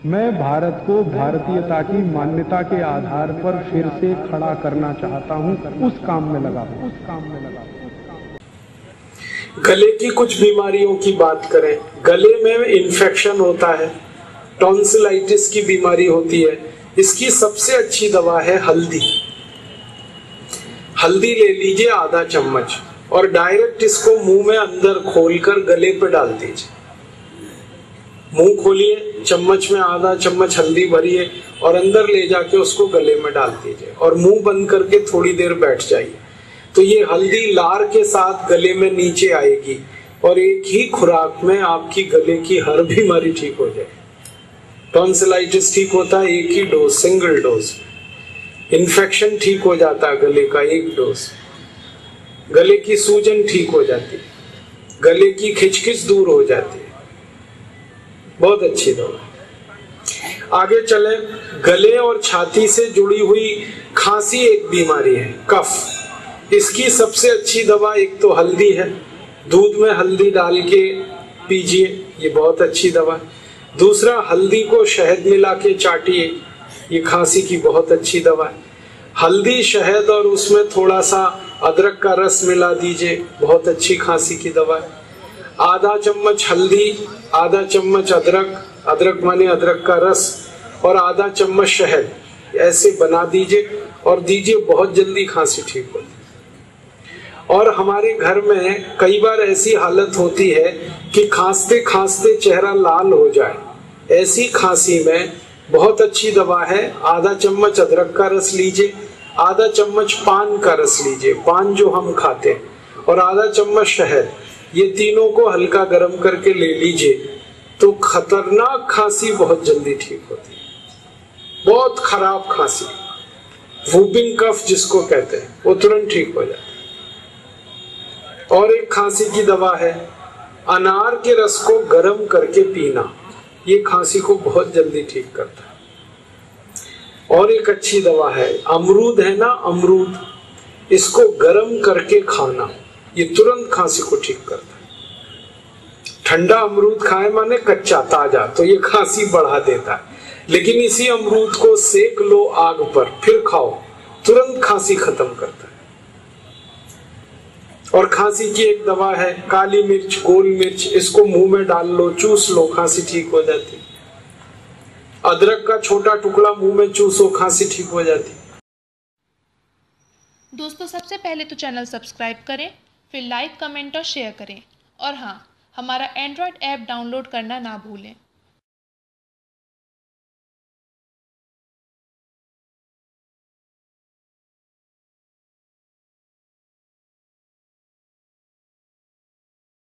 मैं भारत को भारतीयता की मान्यता के आधार पर फिर से खड़ा करना चाहता हूं, उस काम में लगा हूं। गले की कुछ बीमारियों की बात करें। गले में इन्फेक्शन होता है, टॉन्सिलाइटिस की बीमारी होती है। इसकी सबसे अच्छी दवा है हल्दी। हल्दी ले लीजिए आधा चम्मच और डायरेक्ट इसको मुंह में अंदर खोलकर गले पे डाल दीजिए। मुंह खोलिए, चम्मच में आधा चम्मच हल्दी भरिए और अंदर ले जाके उसको गले में डाल दीजिए और मुंह बंद करके थोड़ी देर बैठ जाइए। तो ये हल्दी लार के साथ गले में नीचे आएगी और एक ही खुराक में आपकी गले की हर बीमारी ठीक हो जाएगी। टॉन्सिलाइटिस ठीक होता है एक ही डोज, सिंगल डोज। इन्फेक्शन ठीक हो जाता है गले का एक डोज। गले की सूजन ठीक हो जाती है, गले की खिचखिच दूर हो जाती है। बहुत अच्छी दवा। आगे चले, गले और छाती से जुड़ी हुई खांसी एक बीमारी है, कफ। इसकी सबसे अच्छी दवा एक तो हल्दी है, दूध में हल्दी डाल के पीजिए, ये बहुत अच्छी दवा है। दूसरा, हल्दी को शहद मिला के चाटिए, ये खांसी की बहुत अच्छी दवा है। हल्दी, शहद और उसमें थोड़ा सा अदरक का रस मिला दीजिए, बहुत अच्छी खांसी की दवा है। आधा चम्मच हल्दी, आधा चम्मच अदरक, अदरक माने अदरक का रस, और आधा चम्मच शहद, ऐसे बना दीजिए और दीजिए, बहुत जल्दी खांसी ठीक होती है। और हमारे घर में कई बार ऐसी हालत होती है कि खांसते खांसते चेहरा लाल हो जाए। ऐसी खांसी में बहुत अच्छी दवा है, आधा चम्मच अदरक का रस लीजिए, आधा चम्मच पान का रस लीजिए, पान जो हम खाते हैं, और आधा चम्मच शहद। ये तीनों को हल्का गर्म करके ले लीजिए तो खतरनाक खांसी बहुत जल्दी ठीक होती है। बहुत खराब खांसी, वूपिंग कफ जिसको कहते हैं, वो तुरंत ठीक हो जाता है। और एक खांसी की दवा है, अनार के रस को गर्म करके पीना, ये खांसी को बहुत जल्दी ठीक करता है। और एक अच्छी दवा है, अमरूद है ना, अमरूद, इसको गर्म करके खाना, ये तुरंत खांसी को ठीक करता है। ठंडा अमरूद खाए माने कच्चा, ताजा, तो ये खांसी बढ़ा देता है। लेकिन इसी अमरूद को सेक लो आग पर, फिर खाओ, तुरंत खांसी खत्म करता है। और खांसी की एक दवा है, काली मिर्च, गोल मिर्च, इसको मुंह में डाल लो, चूस लो, खांसी ठीक हो जाती है। अदरक का छोटा टुकड़ा मुंह में चूसो, खांसी ठीक हो जाती है। दोस्तों, सबसे पहले तो चैनल सब्सक्राइब करें, फिर लाइक, कमेंट और शेयर करें। और हाँ, हमारा एंड्रॉयड ऐप डाउनलोड करना ना भूलें।